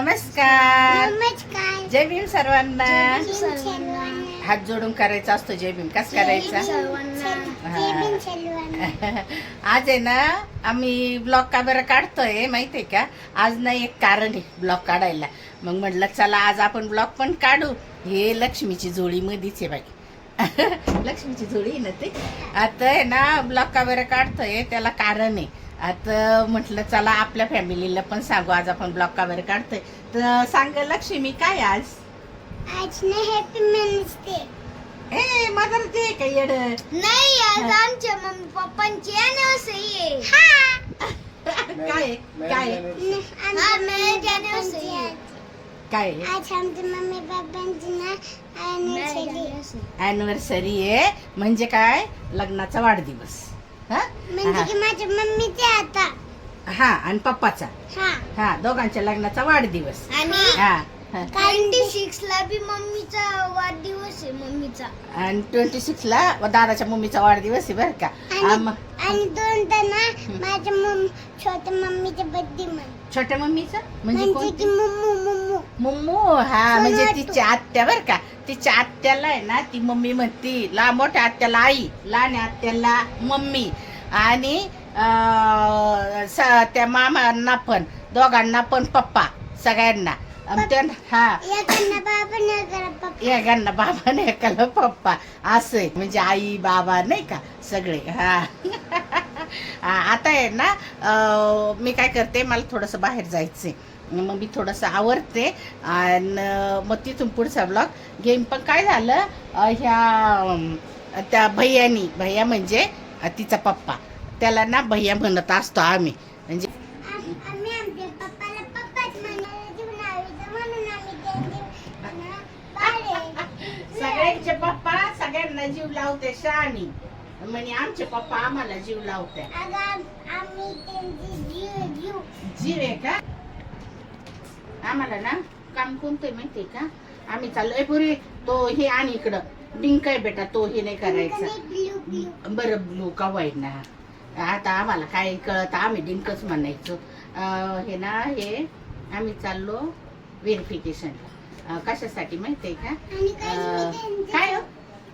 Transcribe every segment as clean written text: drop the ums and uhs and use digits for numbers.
नमस्कार. नमस्कार. जय भीम सर्वांना. सर्वांना. हात जोडून करायचा असतो जय भीम. कस करायचा? आज आहे ना आम्ही ब्लॉग का बरं काढतोय माहितीये का? आज ना एक कारण आहे ब्लॉग काढायला. मग म्हटलं चला आज आपण ब्लॉग पण काढू. हे लक्ष्मीची जोडी मधीच आहे बाई. लक्ष्मीची जोडी आहे ना ते. आता आहे ना ब्लॉग का बरं काढतोय त्याला कारण आहे. आता म्हटलं चला आपल्या फॅमिलीला पण सांगू आज आपण ब्लॉग का बरं काढतोय. तर सांग लक्ष्मी काय आज? आज ना हॅपी मेन्स डे. ए मदर डे काय येड? नाही आज आमच्या मम्मी पप्पांची अॅनिव्हर्सरी आहे. हा काय काय काय आज आमच्या मम्मी पप्पांची ना अॅनिव्हर्सरी आहे. म्हणजे काय? लग्नाचा वाढदिवस. हा म्हणजे की माझ्या मम्मीचे आता. हा आणि पप्पाचा. हा हा दोघांच्या लग्नाचा वाढदिवस. आणि हा 26 ला बी मम्मीचा वाढदिवस आहे मम्मीचा. आणि 26 ला दादाच्या मम्मीचा वाढदिवस आहे बर का. आणि दोन ना माझ्या छोट्या मम्मीचा बर्थडे छोट्या मम्मीचा म्हणजे म्हणजे की मुम्मू मुम्मू. हा म्हणजे तिची आत्या बर का. तिच्या आत्याला आहे ना ती मम्मी म्हणती. मोठ्या आत्याला आई, लहान आत्याला मम्मी आणि त्या मामांना पण दोघांना पण पप्पा सगळ्यांना. हा एकांना बाबा नाही एकाला पप्पा असं म्हणजे आई बाबा नाही का सगळे. हा आता आहे ना मी काय करते मला थोडंसं बाहेर जायचंय. मग मी थोडंसं आवरते आणि मग तिथून पुढचा ब्लॉग घेईन. पण काय झालं ह्या त्या भैया म्हणजे तिचा पप्पा त्याला ना भैया म्हणत असतो आम्ही. म्हणजे सगळ्यांचे पप्पा सगळ्यांना जीव लावते शहाणी म्हणजे आमचे पप्पा आम्हाला जीव लावते. जीव आहे का? आम्हाला ना काम कोणतं माहितीये का? आम्ही चाललोय पुरी तो हे आणि इकडं डिंक आहे बेटा तो हे नाही करायचं. बरं ब्लू का वाईट ना. आता आम्हाला काय कळत आम्ही डिंकच म्हणायचो. हे ना हे आम्ही चाललो व्हेरिफिकेशनला. कशासाठी माहितीये का? काय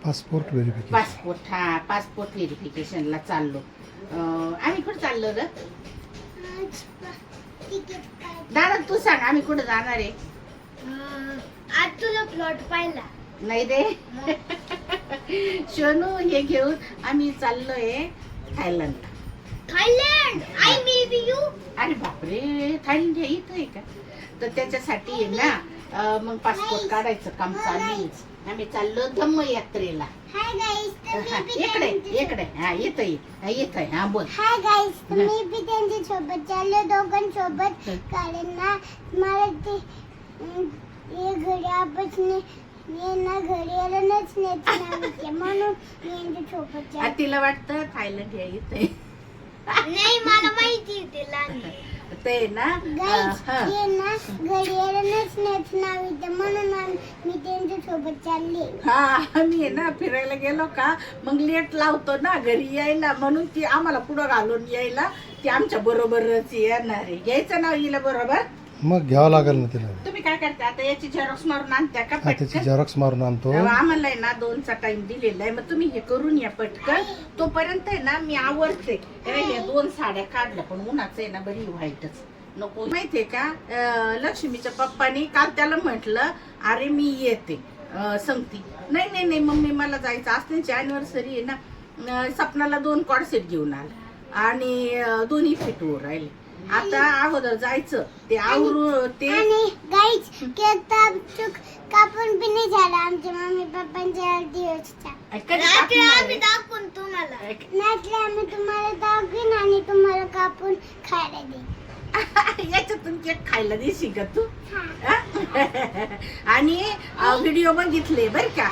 पासपोर्ट व्हेरिफिकेशन. पासपोर्ट. हा पासपोर्ट व्हेरिफिकेशनला चाललो. आम्ही कुठं चाललो ग दादा तू सांग आम्ही कुठं जाणार आहे? आज तुला प्लॉट पाहिला नाही रे सोनू हे घेऊन आम्ही चाललोय Thailand. Thailand. I will be you. अरे बापरे थायलंड हे इथं आहे का? तर त्याच्यासाठी आहे ना मग पासपोर्ट काढायचं काम चालू आहे. आम्ही चाललो धम्म यात्रेला. Hi guys. इकडे इकडे हा येतोय हा बोल. Hi guys. मी बी त्यांच्या सोबत चाललो दोघांसोबत कारण ना मला ते हे घड्यापासून ये ना घड्याला नच म्हणून मी यांच्या सोबत चाललो. तिला वाटतं थायलंड हे येतंय. नाही मला माहिती ते लहान ते ना गाईस ये ना घड्याला नच नाव येतं म्हणून मी त्यांच्या सोबत चालले. हा आम्ही आहे ना फिरायला गेलो का मग लेट लावतो ना घरी यायला म्हणून ती आम्हाला पुढं घालून यायला ती आमच्या बरोबरच येणार आहे. घ्यायचं नाव हिला बरोबर. मग घ्यावं लागेल ना तिला. तुम्ही काय करता आता याची झेरॉक्स मारून आणत्या का त्याची पटकन? झेरॉक्स मारून आणतो. आम्हाला आहे ना 2चा टाइम दिलेला आहे. मग तुम्ही हे करून या पटकन. तोपर्यंत आहे ना मी आवडते. हे 2 साड्या काढल्या पण उन्हाचं आहे ना बरी व्हाईटच नको माहितीये का? लक्ष्मीच्या पप्पानी काल त्याला म्हटलं अरे मी येते सांगती. नाही मम्मी मला जायचं आज त्यांची अॅनिव्हर्सरी आहे ना. सपनाला 2 कॉर्ड सेट घेऊन आला आणि दोन्ही फिट वर राहिले. आता अगोदर जायचं ते आवरू ते. आणि गाईस केक कापून बी नाही झाला आमच्या मम्मी पप्पांच्या दिवसचा. आम्ही दाखवून तुम्हाला नाचले आम्ही तुम्हाला दाखवीन आणि तुम्हाला कापून खायला दे. याच्यातून केक खायला देशील का तू? आणि व्हिडिओ बघितले बर का?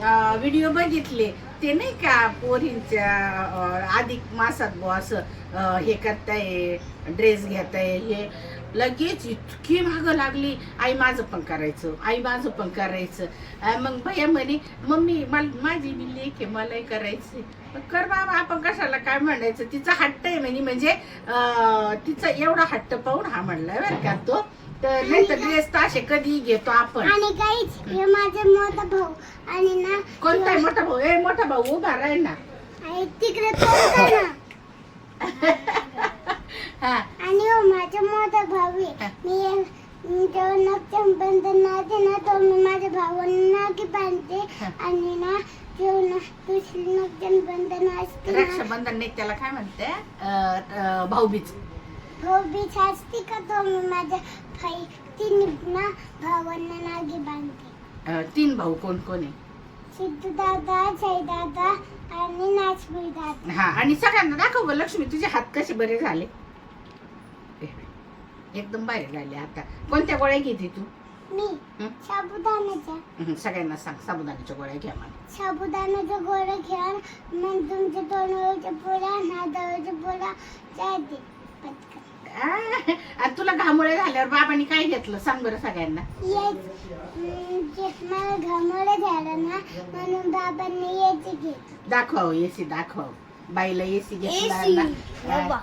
व्हिडिओ बघितले ते नाही का पोरींच्या अधिक मासात बुवा असं हे करताय, ड्रेस घेताय, हे लगेच इतकी मागं लागली, आई माझं पण करायचं, आई माझं पण करायचं. मग भैया म्हणे मम्मी माझी बी लेक आहे, मलाही करायचं. कर बाबा, आपण कशाला काय म्हणायचं, तिचा हट्ट आहे म्हणजे तिचा एवढा हट्ट पाहून हा म्हणलाय बरं का तो. तर नाही तर ड्रेस तर असे कधी घेतो आपण. आणि काहीच हे माझा मोठा भाऊ आणि ना कोणता आहे मोठा भाऊ? मोठा भाऊ उभा राहील ना. तिकडे तो होता ना. हा आणि हो माझा मोठा भाऊ आहे. मी जेव्हा रक्षाबंधन राहते ना तो मी माझ्या भावांना नाकी बांधते. आणि ना जेव्हा दुसरी रक्षाबंधन असते ना, रक्षाबंधन नाही त्याला काय म्हणते, भाऊबीज. भाऊबीज असते का तो मी माझ्या तीन ना भावांना नागी बांधते. 3 भाऊ कोण कोण आहे? सिद्धू दादा, जय दादा आणि नाचबुई दादा. हा, आणि सगळ्यांना दाखव गं लक्ष्मी तुझे हात कसे बरे झाले, एकदम बाहेर झाले. आता कोणत्या गोळ्या घेते तू? मी साबुदाण्याच्या. सगळ्यांना सांग साबुदाण्याच्या गोळ्या घ्या मला. साबुदाण्याच्या गोळ्या घ्या, मग तुमच्या तोंडावरच्या पोळ्या, नाकावरच्या पोळ्या जाते पटकन. आणि तुला घामोळे झाल्यावर बाबांनी काय घेतलं सांग बरं सगळ्यांना. मला घामोळं झालं ना म्हणून बाबांनी याचे घेतलं. दाखव एसी, दाखव बाईला एसी घेतला.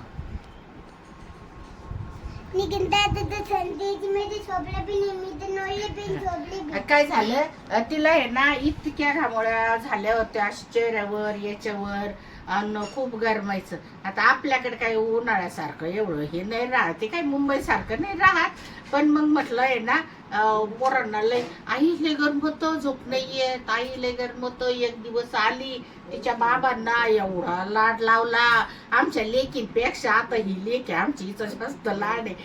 निघून दादा तर थंडीची मध्ये झोपला बी नाही, मी तर नोळी बी झोपली बी. काय झालं तिला आहे ना इतक्या घामोळ्या झाल्या होत्या चेहऱ्यावर याच्यावर, आणि खूप गरमायचं. आता आपल्याकडे काही उन्हाळ्यासारखं एवढं हे नाही राहत, ते काही मुंबई सारखं नाही राहत. पण मग म्हटलं आहे ना पोरांना लय आई लय गरम होतं, झोप नाही येत, आई लय गरम होतं. एक दिवस आली तिच्या बाबांना एवढा लाड लावला आमच्या लेकींपेक्षा. आता ही लेक आहे आमची, हिचं जास्त लाड आहे.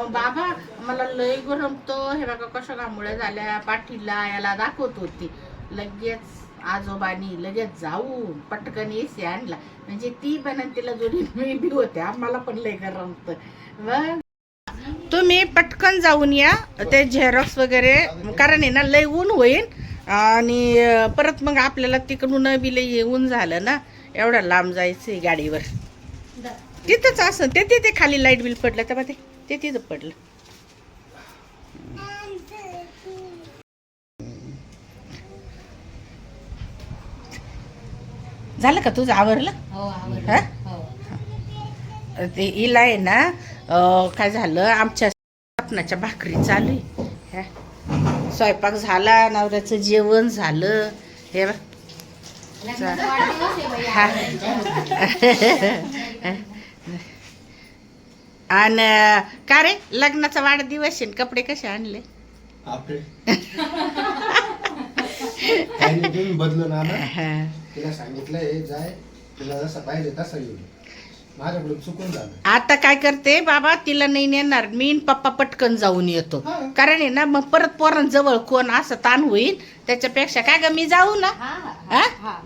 बाबा मला लय गरमतो, हे बघा कशा घामोळ्या झाल्या, पाठीला याला दाखवत होती. लगेच आजोबानी लगेच जाऊन पटकन एसी आणला. म्हणजे ती पण तिला जोडी मी बी होते, आम्हाला पण लय गरमत. मग तुम्ही पटकन जाऊन या ते झेरॉक्स वगैरे, कारण आहे ना लय ऊन होईल. आणि परत मग आपल्याला तिकडून बी लय ऊन झालं ना, एवढं लांब जायचं गाडीवर. तिथंच असं ते तिथे खाली लाईट बिल पडलं तेव्हा ते तिथं पडलं. झालं का तुझं आवरलं? हा? ते हिला आहे ना काय झालं, आमच्या सापनाच्या भाकरी चालू आहे. स्वयंपाक झाला, नवऱ्याचं जेवण झालं. हे बघ आणि का रे लग्नाचा वाढदिवस आहे, कपडे कसे आणले? बदलून आणा. तिला सांगितलंय जाय, तुला जसं पाहिजे तसं येऊ. माझ्याकडून चुकून झालं. आता काय करते बाबा, तिला नाही नेणार मी, पप्पा पटकन जाऊन येतो. कारण आहे ना मग परत पोरांजवळ कोण असं ताण होईल, त्याच्यापेक्षा काय ग मी जाऊ ना.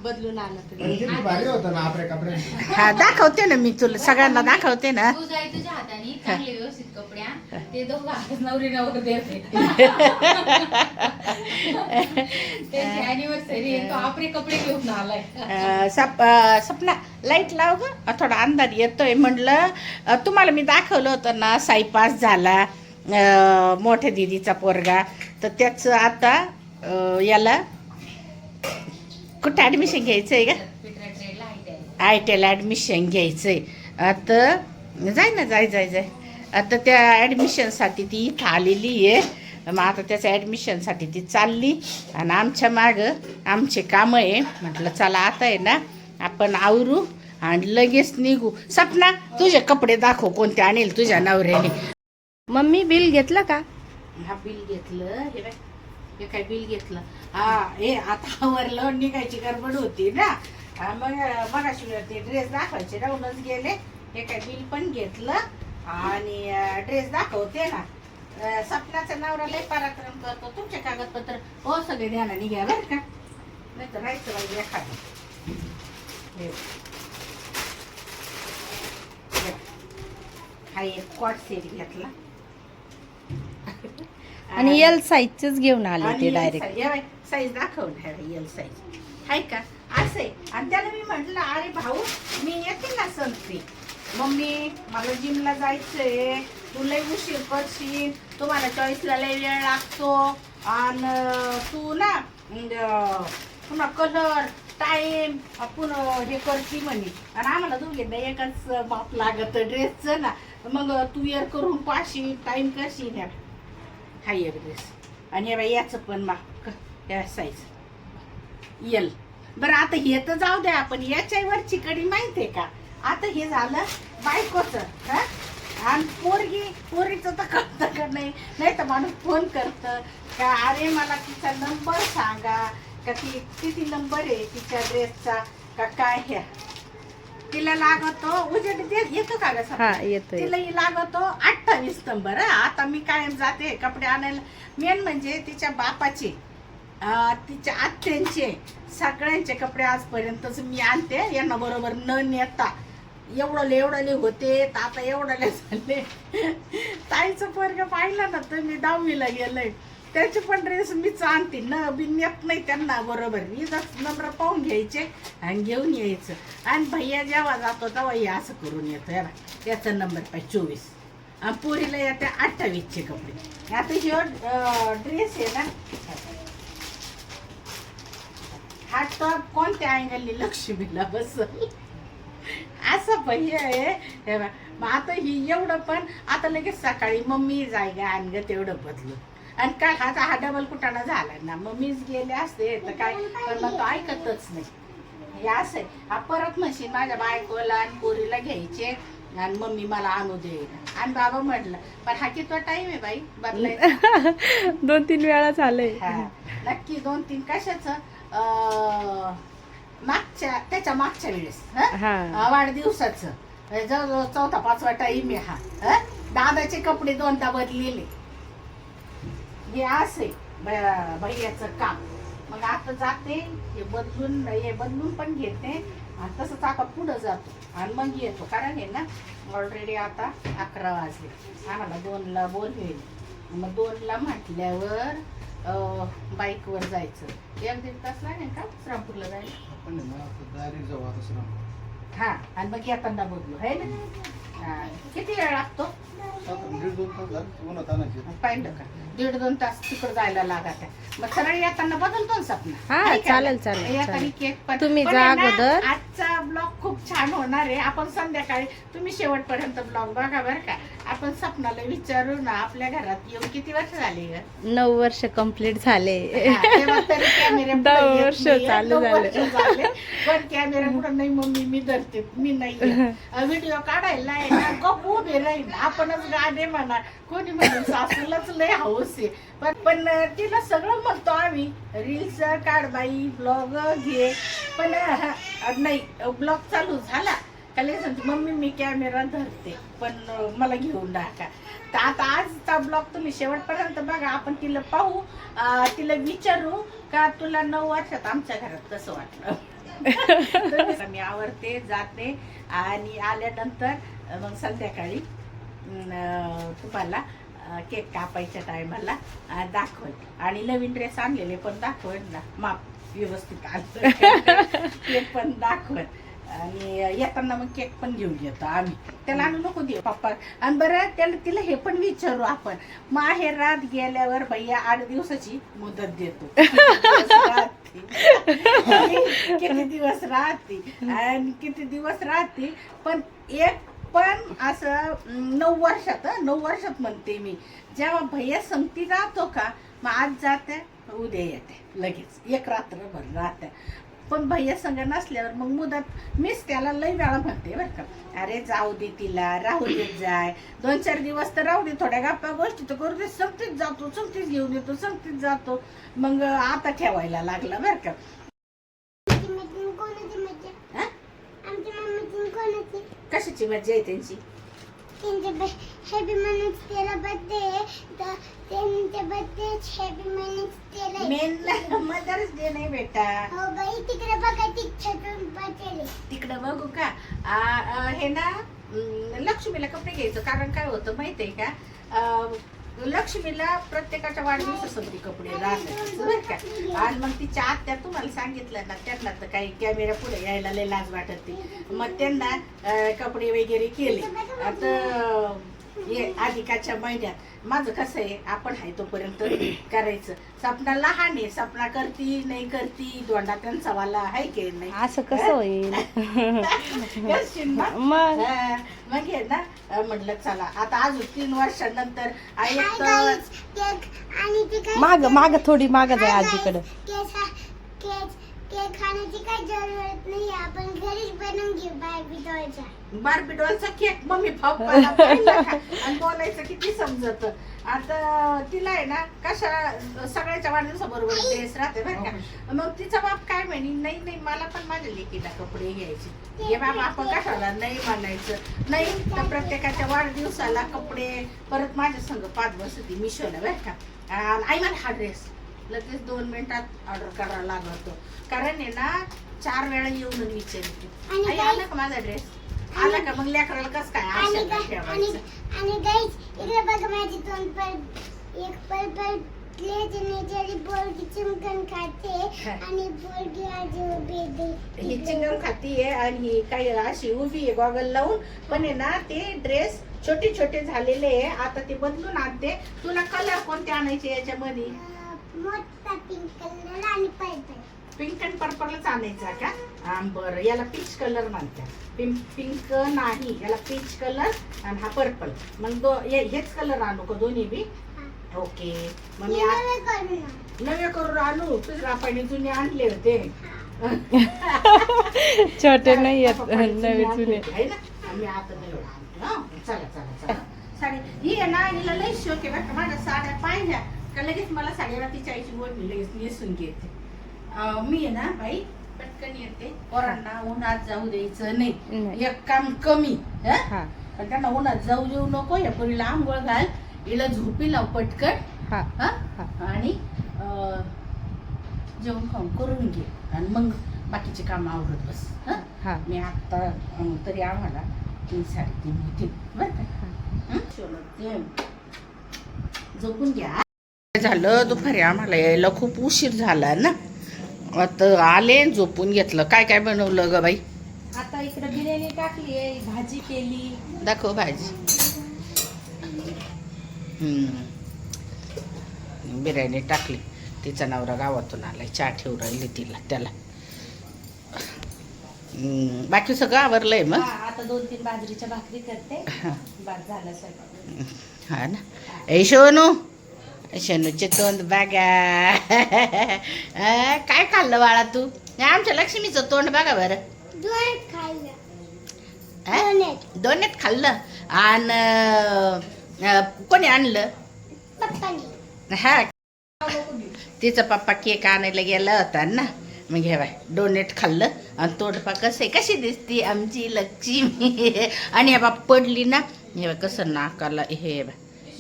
बदलून आलं किती भारी होतं ना आपले कपडे. हा दाखवते ना मी तुला, सगळ्यांना दाखवते ना. तू जाय तुझ्या हाताने चांगले व्यवस्थित कपड्या, ते दोघं हातात नवरी नवर देते. त्याची अॅनिव्हर्सरी आहे, तो आपले कपडे घेऊन आलाय. सपना लाईट लाव ग, थोडा अंधार येतोय. म्हटलं तुम्हाला मी दाखवलं होतं ना, साई पास झाला मोठ्या दिदीचा पोरगा, तर त्याचं आता याला कुठं ॲडमिशन घ्यायचं आहे का? ITला ॲडमिशन घ्यायचं आहे. आता जाय ना, जाय. आता त्या ॲडमिशनसाठी ती इथं आलेली आहे. मग आता त्याच्या ॲडमिशनसाठी ती चालली, आणि आमच्या मागं आमचे कामं आहे. म्हटलं चला आता आहे ना आपण आवरू आणि लगेच निघू. सपना तुझे कपडे दाखव कोणते आणेल तुझ्या नवऱ्याने. मम्मी बिल घेतलं का? हा बिल घेतलं, हे काय बिल घेतलं. हा हे आता आवरलं, निघायची गडबड होती ना. मग मगाशी ते ड्रेस दाखवायचे राहूनच गेले. हे काय बिल पण घेतलं आणि ड्रेस दाखवते ना. सपनाचा नवरा लय पराक्रम करतो. तुमचे कागदपत्र हो सगळे ध्यानाने घ्या बरं का, नाही तर राहायचं पाहिजे एखादं. हा एक कॉट सेट घेतला आणि एल साईजच घेऊन आले ते डायरेक्ट. साईज दाखव ना एल साईज आहे का असं आहे. आणि त्याला मी म्हटलं अरे भाऊ मी येते ना संत्री मम्मी मला जिमला जायचंय तू लय उशीर करशील तुम्हाला चॉईसला लय वेळ लागतो आणि तू ना पुन्हा कलर टाइम आपण हे करती म्हणे आणि आम्हाला दोघींना एकाच माप लागत ड्रेसचं ना मग तू वेअर करून पाशील टाइम करशील ह्या हा एक ड्रेस आणि बाई याचं पण माप या साईज यल. बरं आता हे तर जाऊ द्या आपण याच्यावरची कडी माहितीये का आता हे झालं बायकोचं हा आणि पोरीचं तर कळतं का नाही तर माणूस फोन करतं का अरे मला तिचा नंबर सांगा का ती किती नंबर आहे तिच्या ड्रेसचा का काय ह्या तिला लागतो उजेड येतो का ग हा येतो तिला लागतो 28 नंबर. आता मी कायम जाते कपडे आणायला मेन म्हणजे तिच्या बापाचे तिच्या आत्यांचे सगळ्यांचे कपडे आजपर्यंतच मी आणते यांना बरोबर न नेता एवढले होते तर आता एवढले झाले. ताईचं पोरगं पाहिलं ना तर मी 10वीला गेलंय त्याचे पण ड्रेस मीच आणते न बी नेत नाही त्यांना बरोबर मी नंबर पाहून घ्यायचे आणि घेऊन यायचं आणि भैया जेव्हा जातो तेव्हा हे असं करून येतो याला याचा नंबर पाहिजे 24 आणि पोरीला येते 28चे कपडे. आता ह्यो ड्रेस आहे ना हा टॉप कोणत्या अँगलनी लक्ष्मीला बसल असं भैया आहे हे बघ. मग आता ही एवढं पण आता लगेच सकाळी मम्मी जाय गा आणि ग तेवढं बदलू आणि काय हा डबल कुटाणा झाला ना मग मीच गेले असते तर काय पण मग तो ऐकतच नाही हे असं आहे. हा परत म्हणशील माझ्या बायकोला आणि पोरीला घ्यायचे आणि मम्मी मला आणू दे आणि बाबा म्हटलं पण हा कितवा टाइम आहे बाई बदलायचा 2-3 वेळा झालंय. हा नक्की 2-3 कशाचं त्याच्या मागच्या वेळेस वाढदिवसाचं जवळजवळ 4था-5वा टाइम आहे हा. दादाचे कपडे 2दा बदलेले हे असे भैयाचं काम. मग आता जाते हे बदलून पण घेते आणि तसंच आता पुढं जातो आणि मग येतो कारण हे ना ऑलरेडी आता 11 वाजले आम्हाला 2ला बोलवेल मग 2ला म्हटल्यावर बाईकवर जायचं 1-1.5 तास लागेल का श्रामपूरला जायला हा आणि मग येताना बदलू है ना. किती वेळ लागतो पाहिलं का 1.5-2 तास तिकडे जायला लागत आहे मग सरळ येताना बदलतो ना सपना. हा चालेल चालेल येताना केक पण तुम्ही पण जा आहे ना, अगोदर. आजचा ब्लॉग खूप छान होणार आहे. आपण संध्याकाळी तुम्ही शेवटपर्यंत ब्लॉग बघा बरं का. आपण सपनाला विचारू ना आपल्या घरात येऊन किती वर्ष झाली ग 9 वर्ष कंप्लीट झाले. हा, तेव्हा तरी कॅमेरा 10 वर्ष चालू झाले. पण कॅमेरा कुठं नाही मम्मी मी धरते मी नाही व्हिडिओ काढायला आहे ना गप उभे राहील आपणच गाणे म्हणा कोणी म्हणून सासूलाच लय हौस आहे पण तिला सगळं म्हणतो आम्ही रील्स काढ बाई ब्लॉग घे पण नाही ब्लॉग चालू झाला का सांगते मम्मी मी कॅमेरा धरते पण मला घेऊन टाका. तर आता आजचा ब्लॉग तुम्ही शेवटपर्यंत बघा. आपण तिला पाहू तिला विचारू का तुला 9 वर्षात आमच्या घरात कसं वाटलं. मी आवडते जाते आणि आल्यानंतर मग संध्याकाळी तुम्हाला केक कापायच्या टायमाला दाखवल आणि नवीन ड्रेस आणलेले पण दाखवल ना माप व्यवस्थित आलं ते पण दाखवल आणि येताना मग केक पण घेऊन येतो आम्ही. त्याला आणू नको देऊ पप्पा. आणि बरं त्याला तिला हे पण विचारू आपण माहेरात गेल्यावर भैया 8 दिवसाची मुदत देतो किती दिवस राहते आणि किती दिवस राहते पण एक पण असं 9 वर्षात म्हणते मी जेव्हा भैया संगती राहतो का मग आज जाते उद्या येते लगेच 1 रात्रभर राहते. पण भैया संग नसल्यावर मग मुदत मीच त्याला लई वेळा म्हणते बरं का अरे जाऊ दे तिला राहू देत जाय 2-4 दिवस तर राहू दे थोड्या गप्पा गोष्टी तर करू दे संगतीच जातो संगतीच घेऊन येतो संगतीच जातो. मग आता ठेवायला लागला बरं का. कशाची मज्जा आहे त्यांची हॅपी मनीच त्याला बर्थडे तर त्यांच्या बर्थडे हॅपी मनीच त्याला मेन मदर्स डे नाही बेटा. हो बाई तिकडे बघा ती छटून पाचले तिकडे बघू का हे ना लक्ष्मीला कपडे घ्यायचं कारण काय होतं माहितीये का लक्ष्मीला प्रत्येकाच्या वाढदिवसासाठी कपडे राहतात बरं का. आणि मग तिच्या आत्या तुम्हाला सांगितलं ना, त्यांना तर काही कॅमेरा पुढे यायला लय लाज वाटत ती, मग त्यांना कपडे वगैरे केले. आता हे अधिकाच्या महिन्यात माझं कसं आहे, आपण आहे तोपर्यंत करायचं. सपना लहान आहे, सपना करती नाही करती दोंडा त्यांचा वाला आहे की नाही. असं कसं होईल? करशील ना? मग मग हे ना म्हटलं चला आता अजून 3 वर्षानंतर हाय एक guys, केक आणि ती काय माग थोडी माग जाय आजीकडे. केक खाण्याची काही जरूरत नाही, आपण घरीच बनवून घेऊ बार्बी डॉलचा. बार्बी डॉलचा केक मम्मी पप्पाला पाहिलं का? आणि बोलायचं किती समजत. आता तिला आहे ना कशा सगळ्याच्या वाढदिवसाबरोबर ड्रेस राहते बरं का. मग तिचा बाप काय म्हणे, नाही नाही मला पण माझ्या लेकीला कपडे घ्यायचे. हे बाबा आपण कशाला नाही म्हणायचं. नाही तर प्रत्येकाच्या वाढदिवसाला कपडे. परत माझ्या संग 5 बसती मिशोला बरं का. आई मला हा ड्रेस लगेच 2 मिनिटात ऑर्डर करावा लागतो. कारण आहे ना 4 वेळा येऊन विचारते, आई आला का माझा ड्रेस, आला का. मग लेकराला कसं काय आशेला ठेवायचं. आणि गाईज इकडे बघा माझी 2 एक पर्पल प्लेट बोलगी चिमकन खाते आणि बोलगी आजी उभी आहे. ही चिंगम खातीये आणि ही काही अशी उभी आहे गॉगल लावून. पण आहे ना ते ड्रेस छोटे छोटे झालेले आहे, आता ते बदलून आणते. तुला कलर कोणते आणायचे याच्यामध्ये? मोठा पिंक कलर आणि पर्पल. पिंक अँड पर्पलच आणायचा का? बरं, याला पीच कलर म्हणतात. पिंक नाही, याला पीच कलर आणि हा पर्पल. मग हेच कलर आणू का दोन्ही बी? ओके. मग मी नवे करून आणू. तुझ्या आपण जुने आणले होते. छोटे नाही येत, नवे जुने. आहे ना, आम्ही आता नवे आणतो. हं, चला चला चला. साडी ही आहे ना, हिला लई शोक आहे बरं का. माझ्या साड्या पाहिल्या का लगेच मला साडीला तिच्या आईची बोलणी लगेच नेसून घेते. मी आहे ना बाई पटकन येते. पोरांना उन्हात जाऊ द्यायचं नाही. एक काम कमी. हा पण त्यांना उन्हात जाऊ देऊ नको. या पोरीला आंघोळ घाल, हिला झोपी लाव पटकन. हा आणि जेवण खाऊन करून घे आणि मग बाकीचे काम आवडत बस. हा मी आता तरी आम्हाला 3-3:30 होतील बरं का. झोपून घ्या. झालं दुपारी आम्हाला यायला खूप उशीर झाला ना. आता आले झोपून घेतलं. काय काय बनवलं ग बाई? आता इकडे बिर्याणी टाकली आहे, भाजी केली. दाखव भाजी. बिर्याणी टाकली. तिचा नवरा गावातून आलाय, चहा ठेवून राहिली तिला त्याला. बाकी सगळं आवरलंय मग. आता 2-3 बाजरीच्या भाकरी करते. बाद झाला स्वयंपाक. हा ना. ए शोनू, शनूचे तोंड बघा. काय खाल्लं बाळा तू? आमच्या लक्ष्मीचं तोंड बघा बरं. दोन खाल्लं. दोन्हीत खाल्लं. आणि कोणी आणलं? पप्पानी. हा, तिचा पप्पा केक आणायला गेला होता ना. मग हे बाय डोनेट खाल्लं आणि तोंडपा कसं आहे, कशी दिसती आमची लक्ष्मी. आणि हे बा पडली ना, हे बा कसं नाकाला हे बा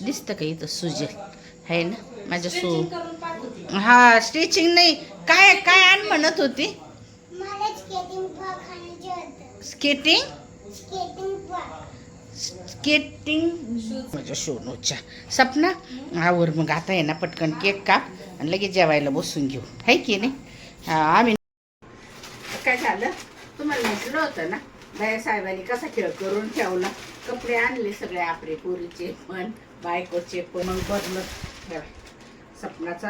दिसतं का इथं सुजेल आहे ना माझ्या हा स्टिचिंग नाही. काय काय आण म्हणत होती? मला स्केटिंग बॉल खाण्याचे होतं. स्केटिंग स्केटिंग माझ्या शोनूच्या. सपना आवर मग आता आहे ना पटकन केक काप आणि लगेच जेवायला बसून घेऊ, आहे की नाही. आम्ही काय झालं तुम्हाला म्हटलं होतं ना, बाया साहेबांनी कसा खेळ करून ठेवला. कपडे आणले सगळे आपले पोरीचे पण बायकोचे पण. मग बदलत सपनाचा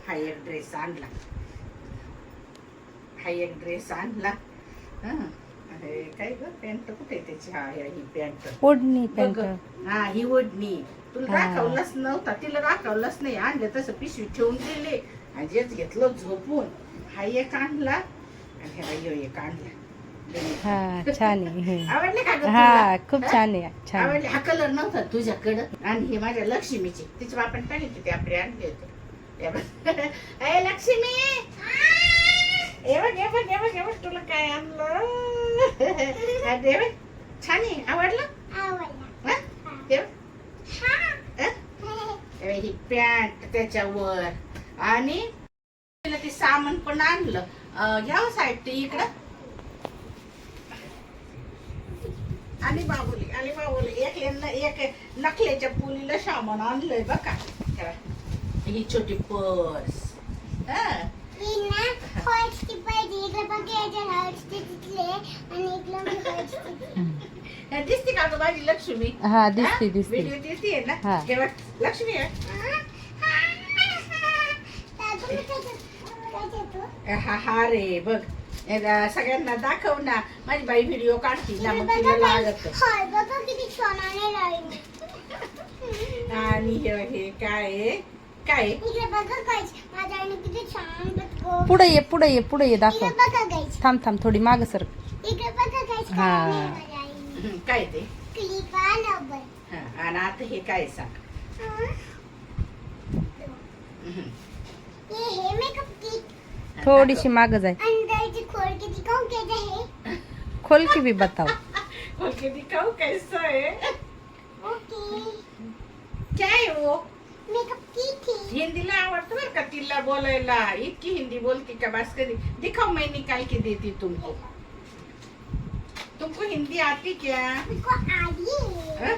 हा एक ड्रेस आणला. अरे काय ग पॅन्ट कुठे त्याची? हा ही पॅन्ट ओढणी पॅन्ट. हा ही ओढणी. तुला दाखवलंच नव्हता, तिला दाखवलंच नाही. आणलं तसं पिशवी ठेवून दिले आणि जेच घेतलं झोपून. हा एक आणला आणि ह्या एक आणला. हा छान आहे. आवडले का ग हा तुला? खूप छान आहे, छान. आवडले. हा कलर नव्हता तुझ्याकडं. आणि हे माझ्या लक्ष्मीचे, तिच्या बापाने सांगितले ते आपले आणले होते. ए लक्ष्मी, एवढ तुला काय आणलं? छान आहे, आवडलं. ही पॅन्ट त्याच्यावर आणि ते सामान पण आणलं. घ्यावं साहेब ते इकडं. आणि बाबुली एक नखल्याच्या पुलीला सामान आणलंय बघा. तेव्हा ही छोटी पर्स. ही ना हॉर्सची पाहिजे. इकडे बघ याच्या हॉर्सचे तिथले आणि इकडे मी हॉर्सचे. दिसते का गं माझी लक्ष्मी? हा दिसते दिसते. व्हिडिओ दिसते ना? हा. तेव्हा लक्ष्मी आहे. हा रे बघ सगळ्यांना दाखव ना. माझी बाई व्हिडिओ काढतील ना मग तिला लागत. बघा किती सोनाने लावली. आणि हे काय काय इकडे बघा गाईस माझ्या आईने किती छान बघ. पुढे ये दाखव. इकडे बघा गाईस. थांब थोडी माग सर. इकडे बघा गाईस हा. काय नाही माझ्या आईने. काय ते? क्लिपा नंबर. हा, आणि आता हे काय सांग. ये मेकअप किट. थोडीशी माग जाय. अंदरची खोल किती काऊन केलं आहे. खोल की भी बताओ. ओके दिखाओ कैसा है. ओके क्या है वो? मेकअप किट है. हिंदीला आवडतं बरं का तिला बोलायला. इतकी हिंदी बोलती का बस कधी. दिखाओ मैं निकाल के देती तुमको. तुमको हिंदी आती क्या? मेरे को आली है.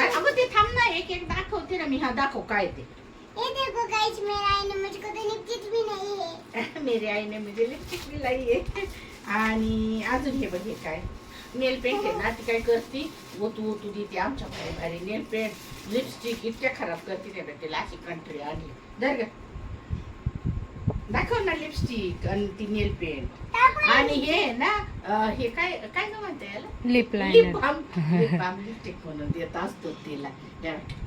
अगं ते थांब ना एक दाखवते ना मी. हा दाखव काय ते. ये देखो गाइस मेरा आई ने मुझको तो लिपस्टिक भी नहीं है. मेरे आईने मुझे लिपस्टिक भी लाई आहे. आणि अजून हे बघ हे काय नेल पेंट आहे ना. ती काय करती ओतू देते आमच्या भारी नेल पेंट लिपस्टिक इतक्या खराब करते ते तिला अशी कंट्री आली. धर ग दाखव ना लिपस्टिक आणि ती नेल पेंट. आणि हे ना हे काय काय न म्हणते याला lip lip liner. Balm lipstick म्हणून देत असतो तिला.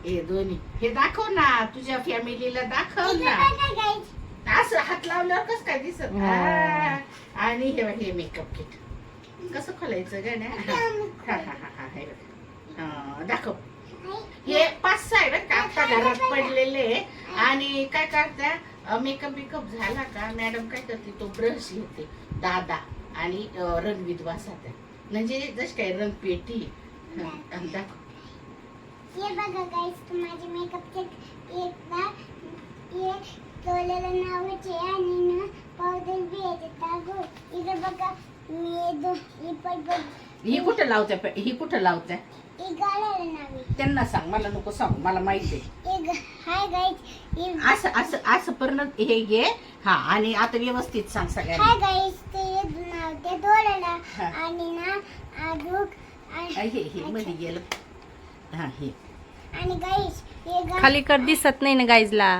हे दोन्ही हे दाखव ना तुझ्या फॅमिलीला दाखव इकडे ना. बघा गाइस. असं हात लावल्यावर कसं काय दिसत. हा. आणि हे मेकअप किट कसं खोलायचं ग ना. हे बघ. दाखव. हे 5-6 आहे बरं का आता घरात पडलेले. आणि काय करता मेकअप झाला का मॅडम काय करते तो ब्रश घेते दादा आणि रंगवीत बसतात. म्हणजे जस काय रंग पेटी. दाखव. ये बघा गाइस माझे मेकअप किट एक ना ये तोलेला नावाचे आणि ना पावडर बी आहे टाकू. इकडे बघा मी पण ही कुठं लावत्या एक गाळ्याला नावे. त्यांना सांग मला नको सांग मला माहिती आहे. एक हाय गाइस. असं पूर्ण हे घे. हा आणि आता व्यवस्थित सांग सगळ्यांना. हाय गाइस ते नाव ते तोलेला हा. आणि ना आजूक हे मध्ये गेलं. हा हे आणि गाइस हे खाली कर दिसत नाही ना गाईजला.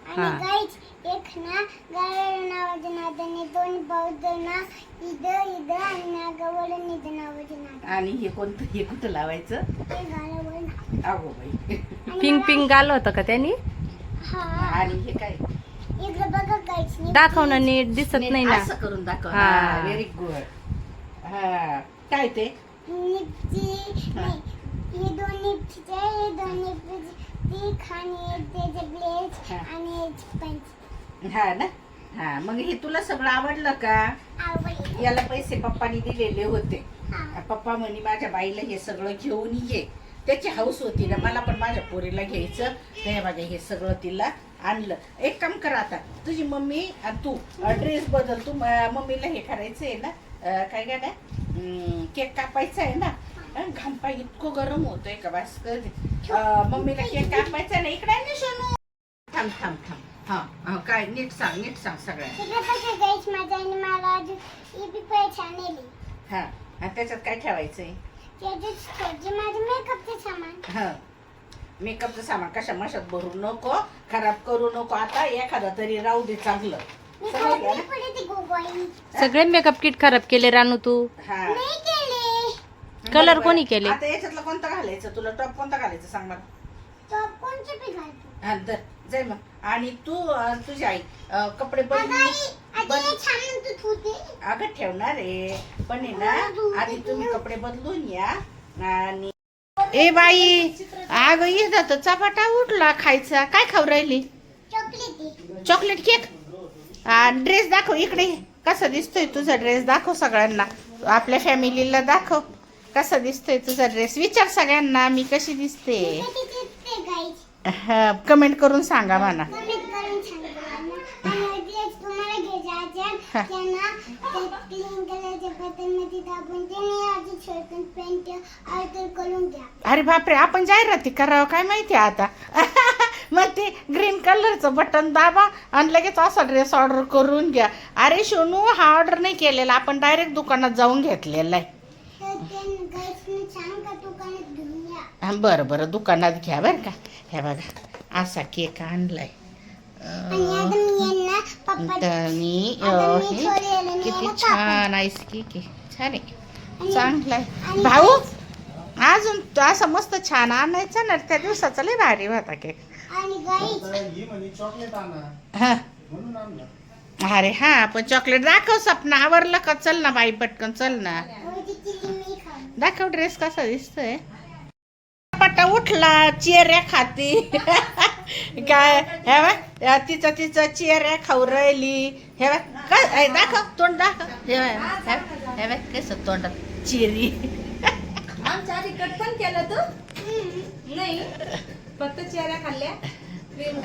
आणि गाइस एक ना गाळ्याला नावाचे नादाने दोन पावडर ना इथं आणि नागावर इथं नावाचे नाद. आणि हे कोणतं हे कुठं लावायचं. ते गाळ्यावर. अगो बाई. पिंक गाल होतं का त्यांनी. हा. आणि हे काय इकडे बघा गाइस. दाखव ना नीट दिसत नाही ना. असं करून दाखव. हा. Very good. हा काय ते निपची नाही. हे दोन निपची ती खाणी त्याचे ब्लेड हा. आणि पंच हा ना. हा मग हे तुला सगळं आवडलं का. आवडले. याला पैसे पप्पानी दिलेले होते. हा. पप्पा म्हणे माझ्या बाईला हे सगळं घेऊन ये. त्याची हाऊस होती ना मला पण माझ्या पोरीला घ्यायचं. ते बघा हे सगळं तिला आणलं. एक काम कर आता तुझी मम्मी आणि तू ड्रेस बदल. तू मम्मीला हे करायचंय ना काय गाड्या केक कापायचा आहे ना. घाम पाय इतकं गरम होतोय का बस कर. मम्मीला केक कापायचा ना. इकडे नाही सोनू. थांब. हा काय नीट सांग सगळ्या. इकडे बघा गाइस माझ्या आईने मला आज ही बी पैसे आणले. हा आणि त्याच्यात काय ठेवायचंय. त्याचे माझे मेकअपचे सामान. हा मेकअपचं सामान कशा मशात भरू नको. खराब करू नको. आता एखादा तरी राहू दे चांगलं. मी समजलं खोलली ना? पण ती गोगोई. सगळे मेकअप किट खराब केले रानू तू. हा नाही केले. कलर कोणी केले. आता याच्यातलं कोणतं घालायचं. तुला टॉप कोणता घालायचं सांग मला. तो कोणचे बी घालतो. हा दर जाय मग. आणि तू तुझी आई कपडे अगं आई आधी बदलून हे छान तू होते. अगं ठेवणार आहे पण आहे ना. आधी तुम्ही कपडे बदलून या. आणि ए बाई अगं ये जात चपाटा उठला खायचा. काय खाऊ राहिली. चॉकलेट. Chocolate cake. ड्रेस दाखव इकडे. कसा दिसतोय तुझा ड्रेस दाखव सगळ्यांना. आपल्या फॅमिलीला दाखव कसा दिसतोय तुझा ड्रेस. विचार सगळ्यांना मी कशी दिसते. ते गाइस कमेंट करून सांगा म्हणा. कमेंट करून सांगा. आणि ड्रेस तुम्हाला घ्यायचा असेल हा. त्यांना क्रीम कलरच्या बटनमध्ये दाबून त्यांनी आधी शर्ट आणि पॅन्ट ऑर्डर करून घ्या. अरे बापरे, आपण जाहिराती करावं काय माहिती आता. मग ते ग्रीन कलरचं बटन दाबा आणि लगेच असा ड्रेस ऑर्डर करून घ्या. अरे सोनू, हा ऑर्डर नाही केलेला, आपण डायरेक्ट दुकानात जाऊन घेतलेला आहे. तर त्यांनी गाईडने सांग का दुकानात घेऊन या. हा, बरं दुकानात घ्या बरं का. हे बघा असा केक आणलाय. आणि आता मी यांना पप्पा तर मी आता मी हे सोडलेलं मी किती याला छान आईस केक आहे. छान आहे, आणि- चांगला आहे. आणि भाऊ अजून तो असं मस्त छान आणायचा ना, त्या दिवसाचा लय भारी होता केक. आणि गाईड ही म्हणे चॉकलेट आणा हा, म्हणून आणलं. अरे हा, पण चॉकलेट दाखव. सपना आवरलं का? चल ना बाई पटकन चल ना. चिली मी खाऊ. दाखव ड्रेस कसा दिसतोय. पटा उठला, चेऱ्या खाती. काय हे बघ, तिचं चेऱ्या खाऊ राहिली. हे बघ काय दाखव, तोंड दाखव. हे बघ कसं तोंडात चेरी. आमच्या आधी कट पण केलं तू नाही, फक्त चेहऱ्या खाल्ल्या.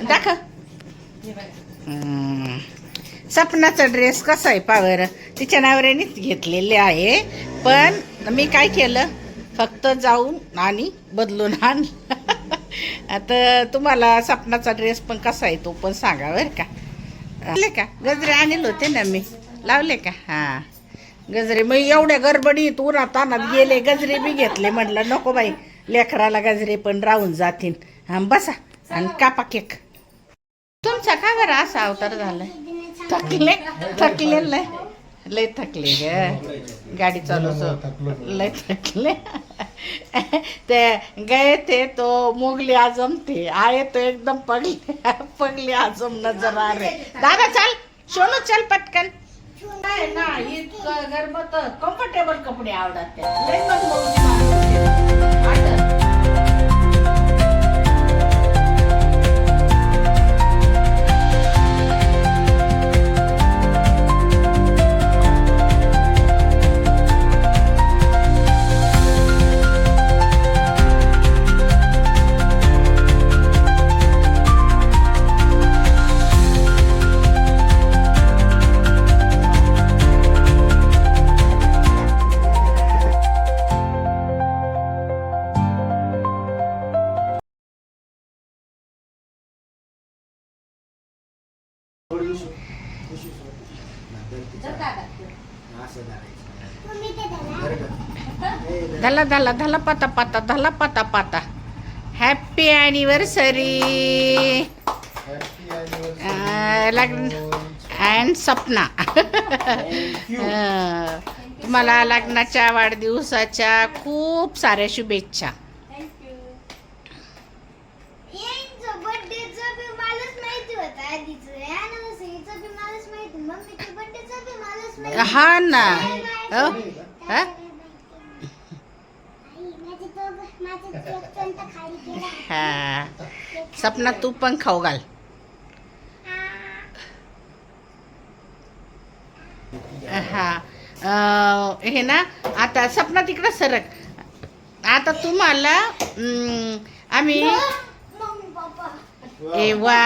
दाखव. हे बघा. सपनाचा ड्रेस कसा आहे पावर, तिच्या नवऱ्यानेच घेतलेले आहे. पण मी काय केलं, फक्त जाऊन आणि बदलून आणलं. आता तुम्हाला सपनाचा ड्रेस पण कसा आहे तो पण सांगा बरं का. लावले का गजरे आणले होते ना मी, लावले का? हां, गजरे मग एवढ्या गडबडीत उन्हात तानात गेले, गजरे बी घेतले. म्हटलं नको बाई, लेकराला गजरे पण राहून जातील. हां, बसा आणि कापा केक. तुमचा का बरं असा अवतार झालाय? थकले लय थकले ग, गाडी चालवतो लय थकले. ते गए थे तो मुगली आजम थे, आए तो एकदम पगली आजम नजर आ रहे. दादा चल, सोनू चल पटकन. नाही ना, इतकं गरबत कम्फर्टेबल कपडे आवडत लय मग मौजी माणूस. थोडी उशी सोड. असं धरायचं. तुम्ही ते धरा. बरं का? ए, धला पता पता. Happy anniversary happy anniversary. लग्न अँड सपना. तुम्हाला लग्नाच्या वाढदिवसाच्या खूप साऱ्या शुभेच्छा. यांचं बर्थडेचं बी मलाच माहिती होतं आधीचं. अॅनिव्हर्सरीचं बी मलाच माहिती. मम्मीच्या बर्थडेचं बी मलाच माहिती. हा ना. हो? हा? हा. सपना तू पण खाऊ घाल. हा. हे ना, आता सपना तिकडं सरक. आता तुम्हाला आम्ही ए वा,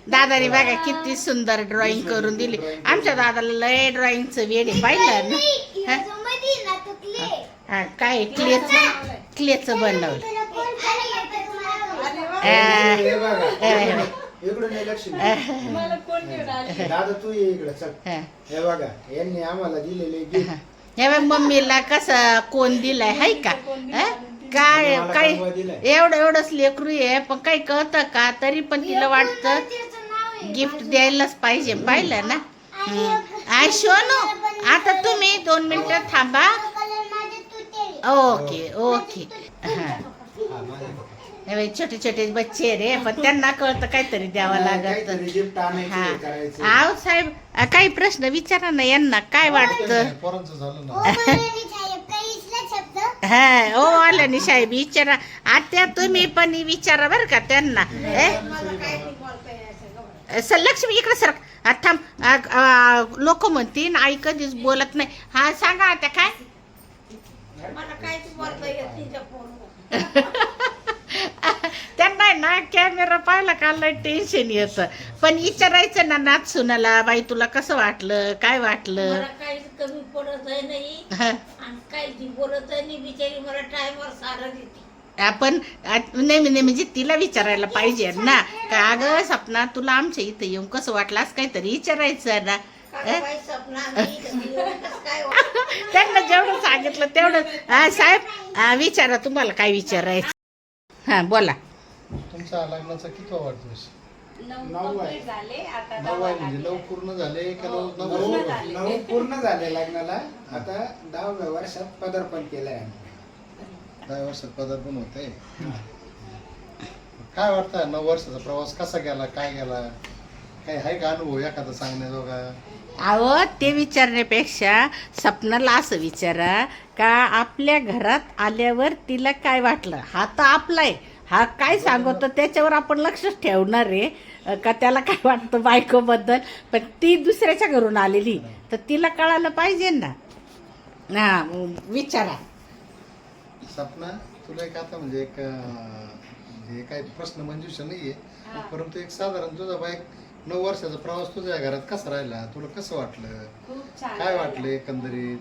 दादाने बघा किती सुंदर ड्रॉइंग करून दिली. आमच्या दादाला लय ड्रॉइंगचं वेडे पाहिलं ना. हा, काय क्लेचं बनवलं. हे बघा. इकडून ये लक्ष्मी. मला कोण घेऊन आले? दादा तू ये इकडे चल. हा. हे बघा, यांनी आम्हाला दिलेले गिफ्ट. हे बघ मम्मीला कसं कोण दिलाय हाय का? काय मला काय कंगवा दिलाय. एवढंच लेकरू आहे, पण काही कळतं का? तरी पण तिला वाटतं गिफ्ट द्यायलाच पाहिजे. पाहिलं ना. आय शोनू, आता तुम्ही 2 मिनिटं थांबा. Okay okay. हा, हा, माझ्या. हे बघ, छोटे छोटे बच्चे रे, पण त्यांना कळतं काहीतरी द्यावं लागत. काहीतरी गिफ्ट आणायचं हा. करायचं. आव साहेब, काही प्रश्न विचारा ना यांना, काय वाटतं? पोरांचं झालं ना. हा, ओ आल्याने साहेब विचारा. आत्या तुम्ही पण विचारा बरं का त्यांना. लक्ष्मी इकडे सर. थांब, लोक म्हणतील आई कधीच बोलत नाही. हा सांगा आता काय. त्यांना मला ना कॅमेरा पाहिला का लय टेन्शन येतं. पण विचारायचं ना नाच सुनाला, बाई तुला कसं वाटलं, काय वाटलं. मला काहीच कमी पडत आहे नाही हा. आणि काहीच बोलत आहे नाही. बिचारी मला टायमवर सारा देते. आपण नेहमी म्हणजे तिला विचारायला पाहिजे ना का अगं सपना तुला आमच्या इथं येऊन कसं वाटलं असं काहीतरी विचारायचं ना. अगं बाई सपना, आम्ही इथं गेलो, कसं काय वाटलं? त्यांना जेवढं सांगितलं तेवढं. साहेब विचारा तुम्हाला काय विचारायचं. हा बोला. तुमचा लग्नाचा किती वाढदिवस? 9 complete झाले आता 9 आहे 10 म्हणजे 9 पूर्ण झाले का 9 पूर्ण झाले. 9 पूर्ण झाले लग्नाला. आता 10व्या वर्षात पदार्पण केलंय आम्ही. 10 वर्षात पदार्पण होते. काय वाटतं 9 वर्षाचा प्रवास कसा गेला, काय गेला, काही आहे का अनुभव एखादा सांगण्याजोगा? अहो ते विचारण्यापेक्षा सपनाला असं विचारा का आपल्या घरात आल्यावर तिला काय वाटलं. हा तर आपला आहे, हा काय सांगतो त्याच्यावर आपण लक्षच ठेवणार आहे का त्याला काय वाटतं बायकोबद्दल. पण ती दुसऱ्याच्या घरून आलेली तर तिला कळायला पाहिजे ना. हा विचारा. सपना तुला एक आता म्हणजे एक म्हणजे काही प्रश्न मंजुषा नाहीये, परंतु एक साधारण तुझा बाईक 9 वर्षाचा प्रवास तुझ्या घरात कसा राहिला, तुला कसं वाटलं, खूप छान काय वाटलं एकंदरीत?